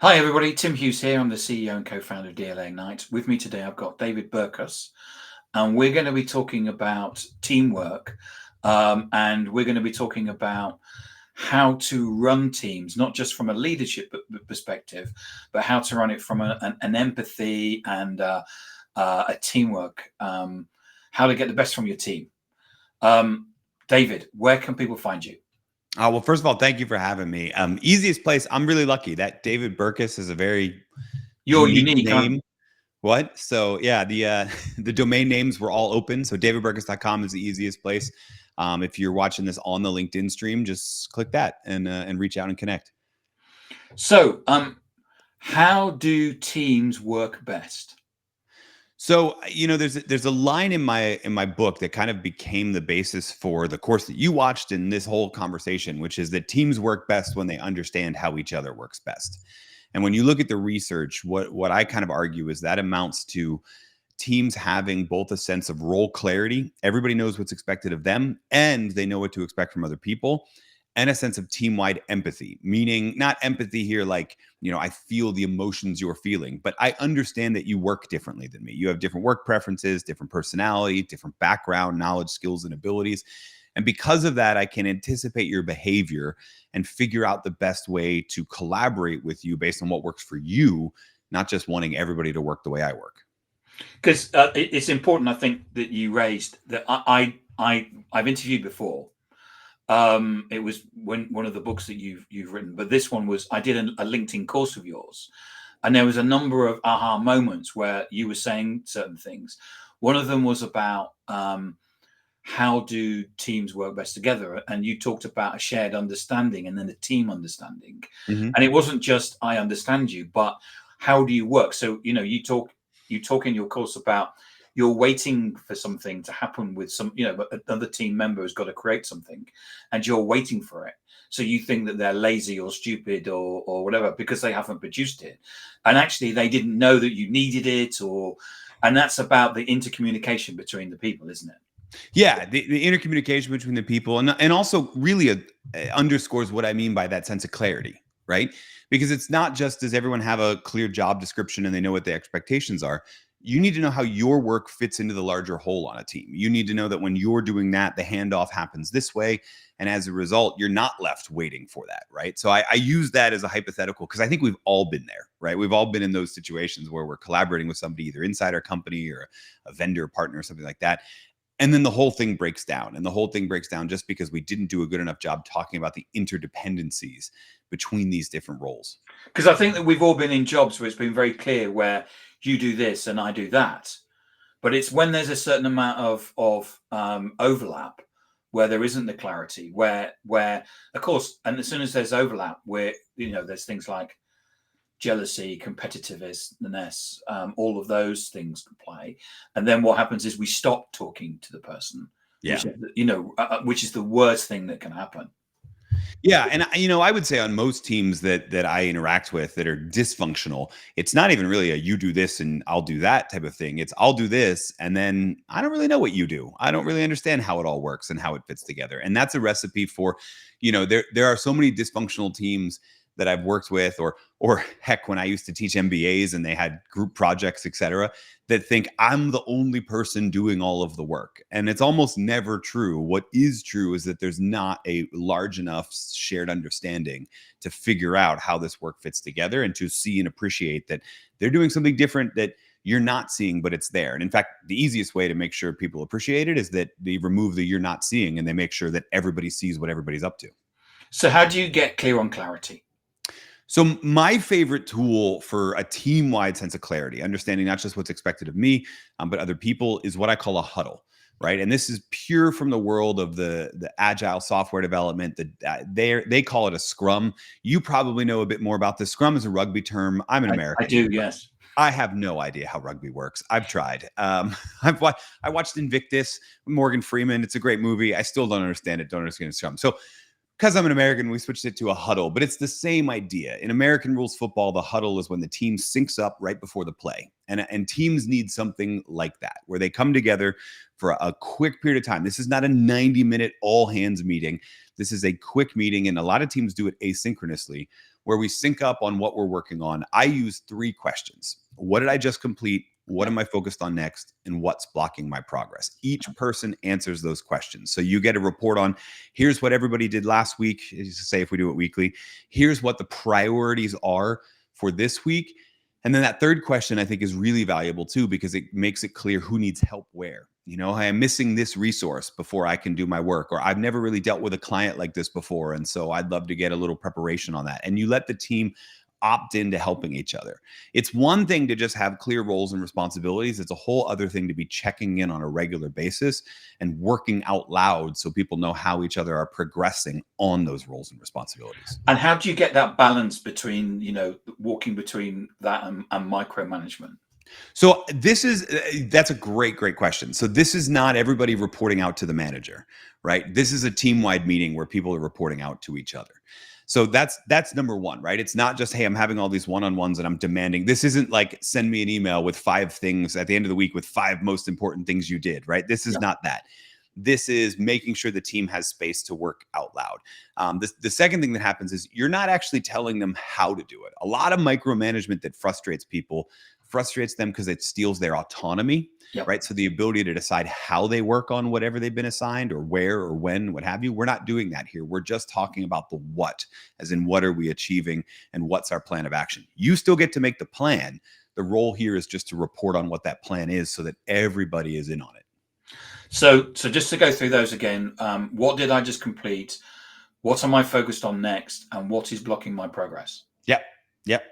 Hi, everybody. Tim Hughes here. I'm the CEO and co-founder of DLA Ignite. With me today, I've got David Burkus, and we're going to be talking about teamwork, and we're going to be talking about how to run teams, not just from a leadership perspective, but how to run it from an empathy and a teamwork, how to get the best from your team. David, where can people find you? Well, first of all, thank you for having me. Easiest place. I'm really lucky that David Burkus is a very You're unique unique, aren't you? name. What? So yeah, the the domain names were all open. So davidburkus.com is the easiest place. If you're watching this on the LinkedIn stream, just click that and reach out and connect. So, how do teams work best? So there's a line in my book that kind of became the basis for the course that you watched in this whole conversation, which is that teams work best when they understand how each other works best. And when you look at the research, what I kind of argue is that amounts to teams having both a sense of role clarity, everybody knows what's expected of them, and they know what to expect from other people, and a sense of team-wide empathy, meaning not empathy here like, I feel the emotions you're feeling, but I understand that you work differently than me. You have different work preferences, different personality, different background, knowledge, skills, and abilities. And because of that, I can anticipate your behavior and figure out the best way to collaborate with you based on what works for you, not just wanting everybody to work the way I work. Because it's important, I think, that you raised that I've interviewed before. It was one of the books that you've written, but this one was I did a LinkedIn course of yours, and there was a number of aha moments where you were saying certain things. One of them was about how do teams work best together, and you talked about a shared understanding and then a team understanding, Mhm. and it wasn't just I understand you, but how do you work? So you talk in your course about you're waiting for something to happen with but another team member has got to create something and you're waiting for it. So you think that they're lazy or stupid or whatever because they haven't produced it. And actually they didn't know that you needed it and that's about the intercommunication between the people, isn't it? Yeah, the intercommunication between the people and also really underscores what I mean by that sense of clarity, right? Because it's not just does everyone have a clear job description and they know what the expectations are. You need to know how your work fits into the larger whole on a team. You need to know that when you're doing that, the handoff happens this way. And as a result, you're not left waiting for that, right? So I use that as a hypothetical because I think we've all been there, right? We've all been in those situations where we're collaborating with somebody either inside our company or a vendor partner or something like that. And then the whole thing breaks down. And the whole thing breaks down just because we didn't do a good enough job talking about the interdependencies between these different roles. Because I think that we've all been in jobs where it's been very clear where you do this and I do that. But it's when there's a certain amount of overlap where there isn't the clarity, where of course, and as soon as there's overlap, where there's things like jealousy, competitiveness, all of those things can play. And then what happens is we stop talking to the person, Yeah. which is the worst thing that can happen. Yeah, and I would say on most teams that I interact with that are dysfunctional, it's not even really a you do this and I'll do that type of thing. It's I'll do this and then I don't really know what you do. I don't really understand how it all works and how it fits together. And that's a recipe for, there are so many dysfunctional teams that I've worked with or heck when I used to teach MBAs and they had group projects, et cetera, that think I'm the only person doing all of the work. And it's almost never true. What is true is that there's not a large enough shared understanding to figure out how this work fits together and to see and appreciate that they're doing something different that you're not seeing, but it's there. And in fact, the easiest way to make sure people appreciate it is that they remove the you're not seeing and they make sure that everybody sees what everybody's up to. So how do you get clear on clarity? So my favorite tool for a team-wide sense of clarity, understanding not just what's expected of me, but other people, is what I call a huddle, right? And this is pure from the world of the agile software development. They call it a Scrum. You probably know a bit more about this. Scrum is a rugby term. I'm an I American. do, yes. I have no idea how rugby works. I've tried. I watched Invictus, Morgan Freeman. It's a great movie. I still don't understand it. Don't understand Scrum. So Because I'm an American, we switched it to a huddle, but it's the same idea. In American rules football, the huddle is when the team syncs up right before the play. And teams need something like that, where they come together for a quick period of time. This is not a 90-minute all hands meeting. This is a quick meeting, and a lot of teams do it asynchronously, where we sync up on what we're working on. I use 3 questions. What did I just complete? What am I focused on next? And what's blocking my progress? Each person answers those questions. So you get a report on, here's what everybody did last week. Say if we do it weekly, here's what the priorities are for this week. And then that third question I think is really valuable too, because it makes it clear who needs help where. You know, I am missing this resource before I can do my work, or I've never really dealt with a client like this before. And so I'd love to get a little preparation on that. And you let the team opt into helping each other. It's one thing to just have clear roles and responsibilities. It's a whole other thing to be checking in on a regular basis and working out loud so people know how each other are progressing on those roles and responsibilities. And how do you get that balance between, walking between that and micromanagement? So that's a great question. So this is not everybody reporting out to the manager, right? This is a team-wide meeting where people are reporting out to each other. So that's number one, right? It's not just, hey, I'm having all these one-on-ones and I'm demanding. This isn't like send me an email with 5 things at the end of the week with 5 most important things you did, right? This is not that. This is making sure the team has space to work out loud. The second thing that happens is you're not actually telling them how to do it. A lot of micromanagement that frustrates people frustrates them because it steals their autonomy, right? So the ability to decide how they work on whatever they've been assigned or where or when, what have you. We're not doing that here. We're just talking about the what, as in what are we achieving and what's our plan of action. You still get to make the plan. The role here is just to report on what that plan is so that everybody is in on it. So just to go through those again, what did I just complete? What am I focused on next? And what is blocking my progress? Yep.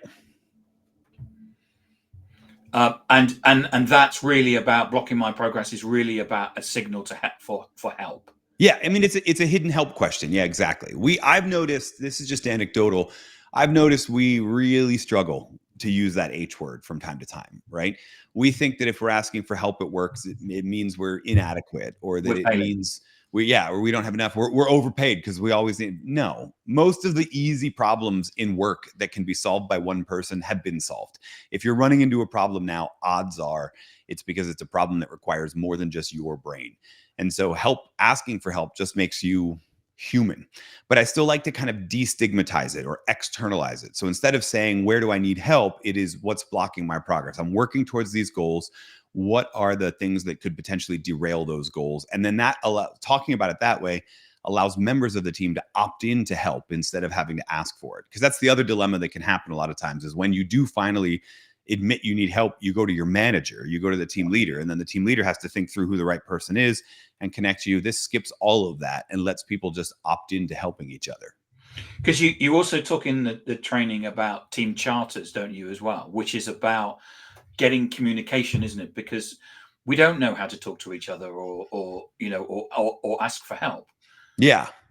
And that's really about blocking my progress is really about a signal to for help. Yeah, I mean, it's a hidden help question. Yeah, exactly. I've noticed, this is just anecdotal, I've noticed we really struggle to use that H word from time to time, right? We think that if we're asking for help at work, it means we're inadequate, or that it means or we don't have enough. We're overpaid because we always need. No, most of the easy problems in work that can be solved by one person have been solved. If you're running into a problem now, odds are it's because it's a problem that requires more than just your brain. And so asking for help just makes you human. But I still like to kind of destigmatize it or externalize it. So instead of saying, where do I need help? It is, what's blocking my progress? I'm working towards these goals. What are the things that could potentially derail those goals? And then talking about it that way allows members of the team to opt in to help instead of having to ask for it. Because that's the other dilemma that can happen a lot of times, is when you do finally admit you need help, you go to your manager, you go to the team leader, and then the team leader has to think through who the right person is and connect you. This skips all of that and lets people just opt into helping each other. Because you also talk in the training about team charters, don't you, as well, which is about getting communication, isn't it? Because we don't know how to talk to each other or ask for help.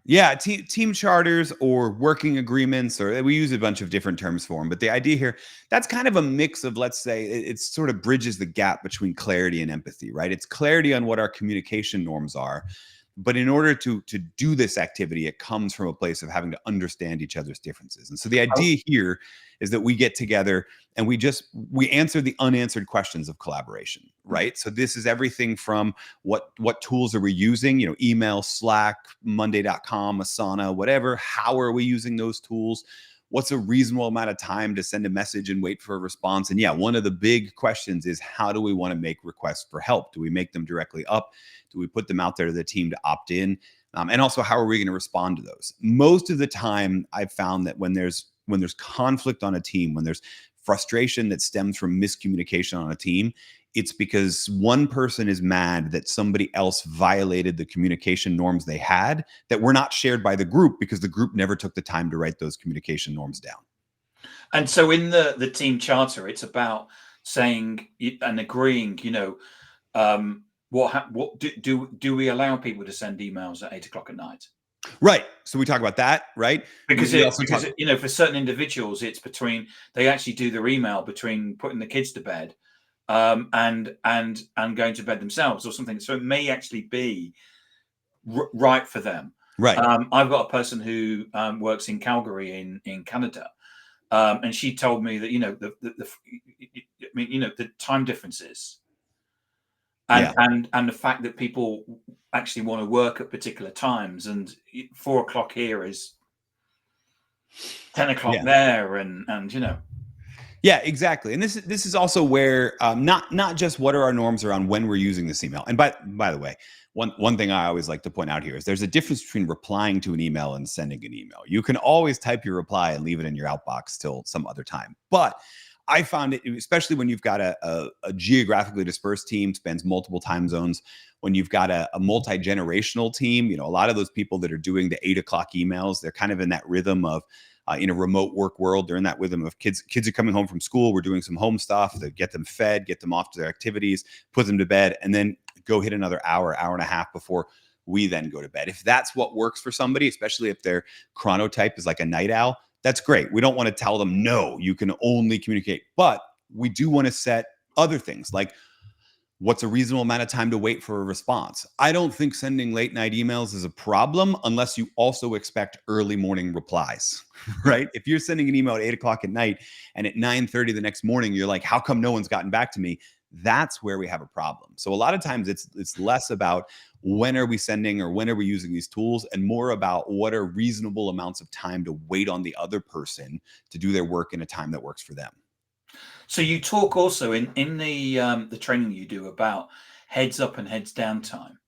Yeah, team charters or working agreements, or we use a bunch of different terms for them. But the idea here, that's kind of a mix of, let's say, it sort of bridges the gap between clarity and empathy, right? It's clarity on what our communication norms are. But in order to do this activity, it comes from a place of having to understand each other's differences. And so the idea here is that we get together and we answer the unanswered questions of collaboration, right? So this is everything from what tools are we using, email, Slack, Monday.com, Asana, whatever. How are we using those tools? What's a reasonable amount of time to send a message and wait for a response? And one of the big questions is, how do we want to make requests for help? Do we make them directly up? Do we put them out there to the team to opt in? And also, how are we going to respond to those? Most of the time, I've found that when there's conflict on a team, when there's frustration that stems from miscommunication on a team, it's because one person is mad that somebody else violated the communication norms they had that were not shared by the group because the group never took the time to write those communication norms down. And so in the team charter, it's about saying and agreeing, what do we allow people to send emails at 8 o'clock at night? Right. So we talk about that, right? Because for certain individuals, it's between, they actually do their email between putting the kids to bed and going to bed themselves or something. So it may actually be right for them. Right. I've got a person who works in Calgary in Canada, and she told me that I mean, the time differences Yeah. and the fact that people actually want to work at particular times, and 4 o'clock here is 10 o'clock Yeah. there, and. Yeah, exactly. And this is also where not just what are our norms around when we're using this email. And by the way, one thing I always like to point out here is there's a difference between replying to an email and sending an email. You can always type your reply and leave it in your outbox till some other time. But I found it, especially when you've got a geographically dispersed team, spans multiple time zones, when you've got a multi-generational team, a lot of those people that are doing the 8 o'clock emails, they're kind of in that rhythm of in a remote work world, they're in that rhythm of kids are coming home from school. We're doing some home stuff to get them fed, get them off to their activities, put them to bed, and then go hit another hour and a half before we then go to bed. If that's what works for somebody, especially if their chronotype is like a night owl, that's great. We don't want to tell them, no, you can only communicate. But we do want to set other things like what's a reasonable amount of time to wait for a response. I don't think sending late night emails is a problem unless you also expect early morning replies, right? If you're sending an email at 8 o'clock at night and at 9:30 the next morning, you're like, how come no one's gotten back to me? That's where we have a problem. So a lot of times it's less about when are we sending or when are we using these tools, and more about what are reasonable amounts of time to wait on the other person to do their work in a time that works for them. So you talk also in the training you do about heads up and heads down time.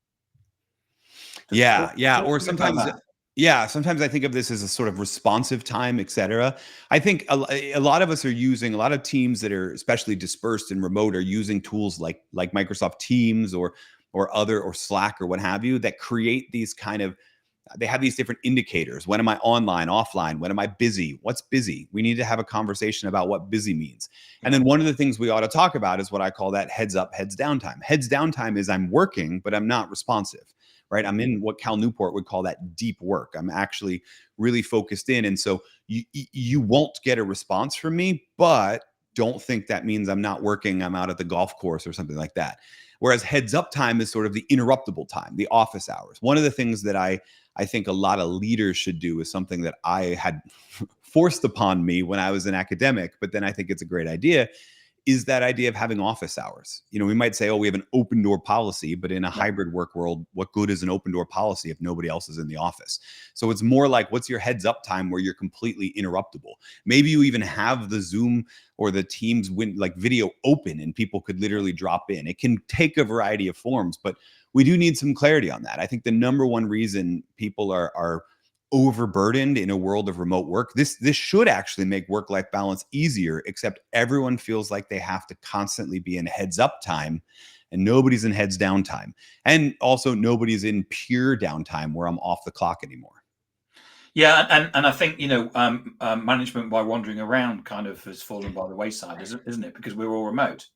Yeah, yeah. Talk Or to me about sometimes, that. yeah, sometimes I think of this as a sort of responsive time, et cetera. I think a lot of us are using, a lot of teams that are especially dispersed and remote are using tools like Microsoft Teams or Slack or what have you that create these kind of, they have these different indicators. When am I online, offline? When am I busy? What's busy? We need to have a conversation about what busy means. And Yeah. then one of the things we ought to talk about is what I call that heads up, heads down time. Heads down time is I'm working, but I'm not responsive, right? I'm in what Cal Newport would call that deep work. I'm actually really focused in. And so you won't get a response from me, but don't think that means I'm not working. I'm out at the golf course or something like that. Whereas heads up time is sort of the interruptible time, the office hours. One of the things that I think a lot of leaders should do is something that I had forced upon me when I was an academic, but then I think it's a great idea, is that idea of having office hours. We might say, oh, we have an open door policy, but in a Yeah. hybrid work world, what good is an open door policy if nobody else is in the office? So it's more like, what's your heads up time where you're completely interruptible? Maybe you even have the Zoom or the Teams like video open and people could literally drop in. It can take a variety of forms, but we do need some clarity on that. I think the number one reason people are overburdened in a world of remote work. This should actually make work-life balance easier, except everyone feels like they have to constantly be in heads up time and nobody's in heads down time. And also nobody's in pure downtime where I'm off the clock anymore. Yeah, and I think management by wandering around kind of has fallen by the wayside, isn't it? Because we're all remote.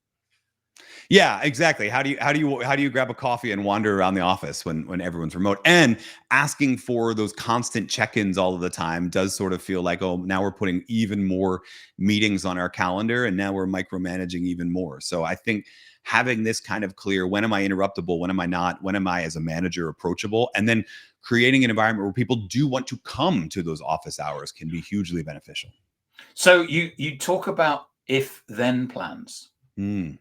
Yeah, exactly. How do you grab a coffee and wander around the office when everyone's remote? And asking for those constant check-ins all of the time does sort of feel like, oh, now we're putting even more meetings on our calendar and now we're micromanaging even more. So I think having this kind of clear, when am I interruptible? When am I not? When am I as a manager approachable? And then creating an environment where people do want to come to those office hours can be hugely beneficial. So you talk about if then plans. Mm.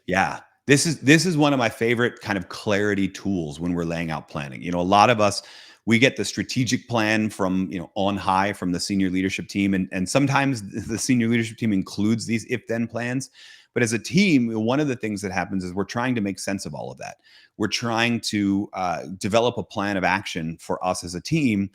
Yeah. This is one of my favorite kind of clarity tools when we're laying out planning. A lot of us, we get the strategic plan from, on high from the senior leadership team. And sometimes the senior leadership team includes these if then plans. But as a team, one of the things that happens is we're trying to make sense of all of that. We're trying to develop a plan of action for us as a team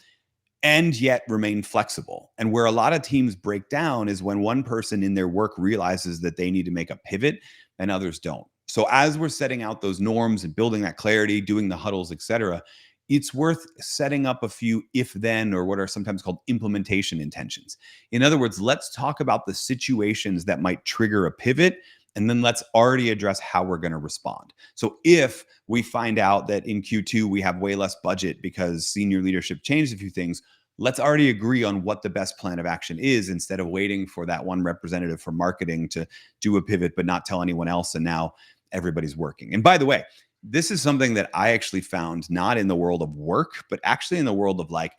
and yet remain flexible. And where a lot of teams break down is when one person in their work realizes that they need to make a pivot and others don't. So as we're setting out those norms and building that clarity, doing the huddles, et cetera, it's worth setting up a few if then or what are sometimes called implementation intentions. In other words, let's talk about the situations that might trigger a pivot. And then let's already address how we're going to respond. So if we find out that in Q2 we have way less budget because senior leadership changed a few things, let's already agree on what the best plan of action is instead of waiting for that one representative from marketing to do a pivot but not tell anyone else. And now everybody's working. And by the way, this is something that I actually found not in the world of work, but actually in the world of like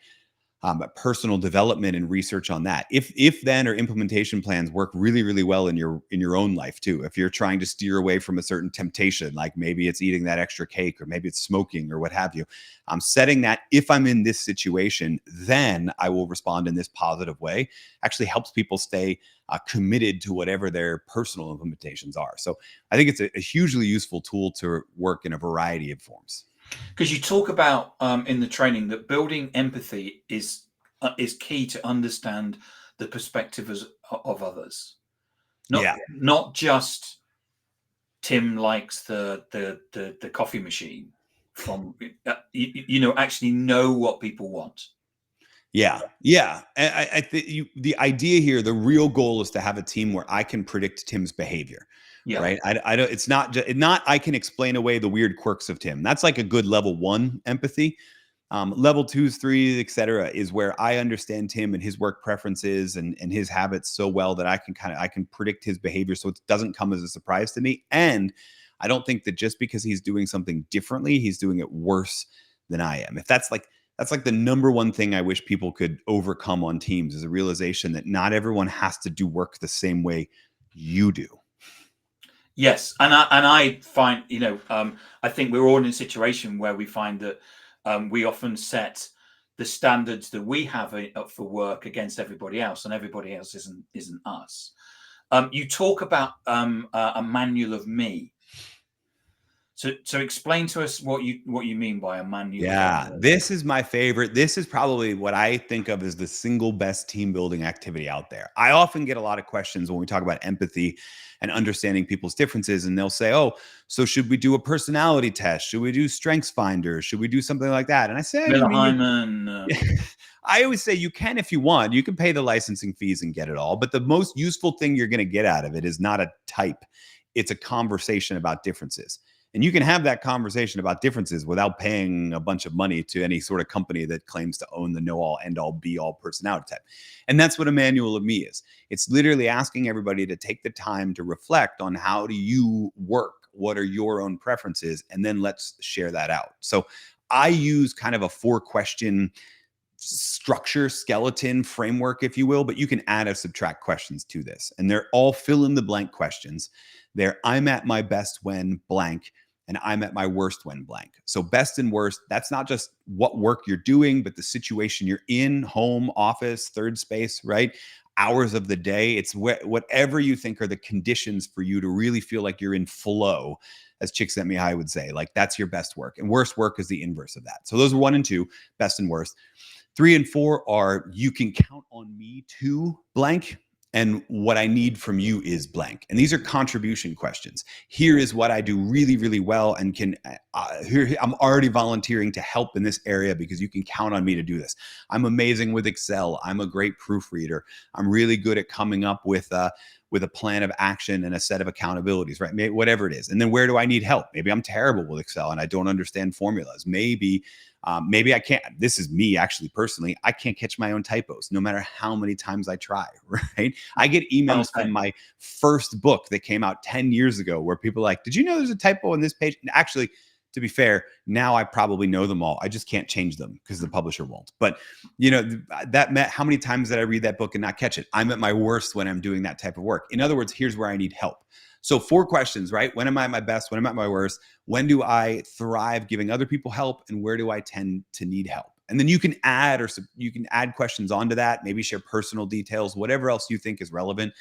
personal development and research on that. If then or implementation plans work really, really well in your own life too. If you're trying to steer away from a certain temptation, like maybe it's eating that extra cake or maybe it's smoking or what have you, I'm setting that if I'm in this situation, then I will respond in this positive way. Actually helps people stay committed to whatever their personal implementations are. So I think it's a hugely useful tool to work in a variety of forms. Because you talk about in the training that building empathy is key to understand the perspective of others. Not just Tim likes the coffee machine. From actually know what people want. Yeah. I think the idea here, the real goal is to have a team where I can predict Tim's behavior. Yeah. Right. I don't. It's not I can explain away the weird quirks of Tim. That's like a good level 1 empathy. Level 2s, 3s, etc., is where I understand Tim and his work preferences and his habits so well that I can predict his behavior, so it doesn't come as a surprise to me. And I don't think that just because he's doing something differently, he's doing it worse than I am. If that's like the number one thing I wish people could overcome on teams, is a realization that not everyone has to do work the same way you do. Yes, and I find I think we're all in a situation where we find that we often set the standards that we have up for work against everybody else, and everybody else isn't us. You talk about a manual of me. So explain to us what you mean by a manual. Yeah, this is my favorite. This is probably what I think of as the single best team building activity out there. I often get a lot of questions when we talk about empathy and understanding people's differences, and they'll say, "Oh, so should we do a personality test? Should we do Strengths Finder? Should we do something like that?" And I say, I always say you can if you want. You can pay the licensing fees and get it all. But the most useful thing you're going to get out of it is not a type. It's a conversation about differences. And you can have that conversation about differences without paying a bunch of money to any sort of company that claims to own the know-all, end-all, be-all personality type. And that's what a manual of me is. It's literally asking everybody to take the time to reflect on how do you work? What are your own preferences? And then let's share that out. So I use kind of a 4-question structure, skeleton, framework, if you will, but you can add or subtract questions to this. And they're all fill in the blank questions. I'm at my best when blank, and I'm at my worst when blank. So best and worst, that's not just what work you're doing, but the situation you're in, home, office, third space, right? Hours of the day. It's whatever you think are the conditions for you to really feel like you're in flow, as Csikszentmihalyi would say. Like that's your best work. And worst work is the inverse of that. So those are 1 and 2, best and worst. 3 and 4 are you can count on me to blank, and what I need from you is blank. And these are contribution questions. Here is what I do really, really well, and I'm already volunteering to help in this area because you can count on me to do this. I'm amazing with Excel. I'm a great proofreader. I'm really good at coming up with a plan of action and a set of accountabilities, right? Maybe, whatever it is. And then where do I need help? Maybe I'm terrible with Excel and I don't understand formulas. Maybe I can't. This is me actually personally. I can't catch my own typos no matter how many times I try, right? I get emails from my first book that came out 10 years ago where people are like, did you know there's a typo on this page? And actually, to be fair, now I probably know them all. I just can't change them because the publisher won't. But that meant how many times did I read that book and not catch it? I'm at my worst when I'm doing that type of work. In other words, here's where I need help. So 4 questions, right? When am I at my best? When am I at my worst? When do I thrive giving other people help? And where do I tend to need help? And then you can add questions onto that, maybe share personal details, whatever else you think is relevant.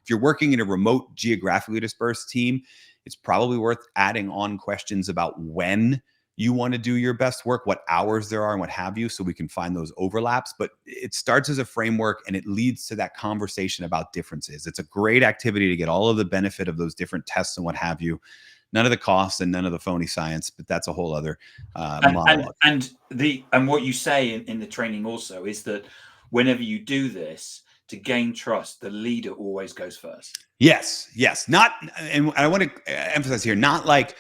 If you're working in a remote, geographically dispersed team, it's probably worth adding on questions about when you want to do your best work, what hours there are and what have you, so we can find those overlaps. But it starts as a framework and it leads to that conversation about differences. It's a great activity to get all of the benefit of those different tests and what have you. None of the costs and none of the phony science, but that's a whole other monologue. And what you say in the training also is that whenever you do this, to gain trust, the leader always goes first. Yes. Not, and I want to emphasize here, not like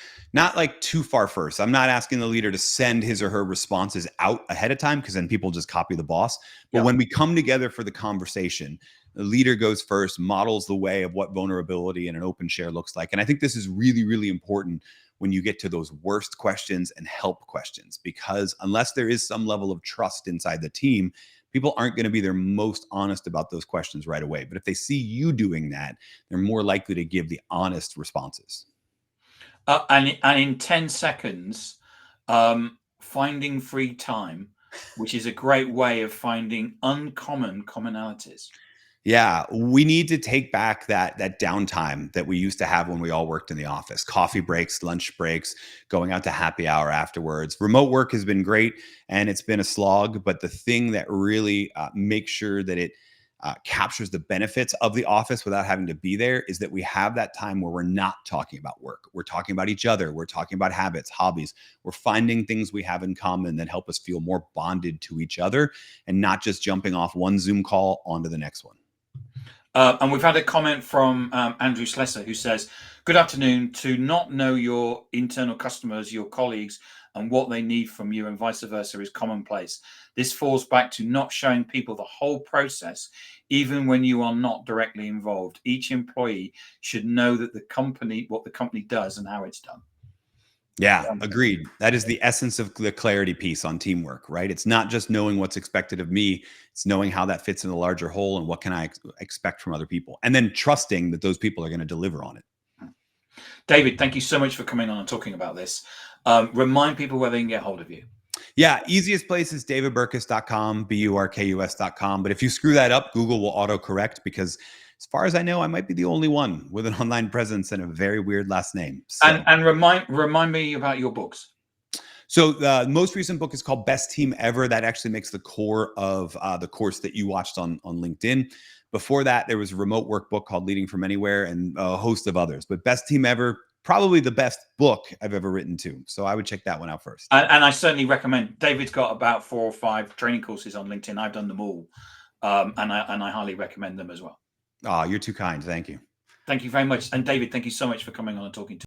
too far first. I'm not asking the leader to send his or her responses out ahead of time because then people just copy the boss. But when we come together for the conversation, the leader goes first, models the way of what vulnerability and an open share looks like. And I think this is really, really important when you get to those worst questions and help questions, because unless there is some level of trust inside the team, people aren't going to be their most honest about those questions right away. But if they see you doing that, they're more likely to give the honest responses. And in 10 seconds, finding free time, which is a great way of finding uncommon commonalities. Yeah, we need to take back that downtime that we used to have when we all worked in the office. Coffee breaks, lunch breaks, going out to happy hour afterwards. Remote work has been great and it's been a slog, but the thing that really makes sure that it captures the benefits of the office without having to be there is that we have that time where we're not talking about work. We're talking about each other. We're talking about habits, hobbies. We're finding things we have in common that help us feel more bonded to each other and not just jumping off one Zoom call onto the next one. And we've had a comment from Andrew Slesser, who says, good afternoon. To not know your internal customers, your colleagues, and what they need from you and vice versa is commonplace. This falls back to not showing people the whole process, even when you are not directly involved. Each employee should know that what the company does and how it's done. Yeah, agreed. That is the essence of the clarity piece on teamwork, right? It's not just knowing what's expected of me. It's knowing how that fits in the larger whole and what can I expect from other people. And then trusting that those people are going to deliver on it. David, thank you so much for coming on and talking about this. Remind people where they can get hold of you. Yeah, easiest place is davidburkus.com, burkus.com. But if you screw that up, Google will autocorrect because as far as I know, I might be the only one with an online presence and a very weird last name. So. And remind me about your books. So the most recent book is called Best Team Ever. That actually makes the core of the course that you watched on LinkedIn. Before that, there was a remote work book called Leading From Anywhere and a host of others. But Best Team Ever, probably the best book I've ever written too. So I would check that one out first. And I certainly recommend. David's got about 4 or 5 training courses on LinkedIn. I've done them all. And I highly recommend them as well. Oh, you're too kind. Thank you. Thank you very much. And David, thank you so much for coming on and talking to me.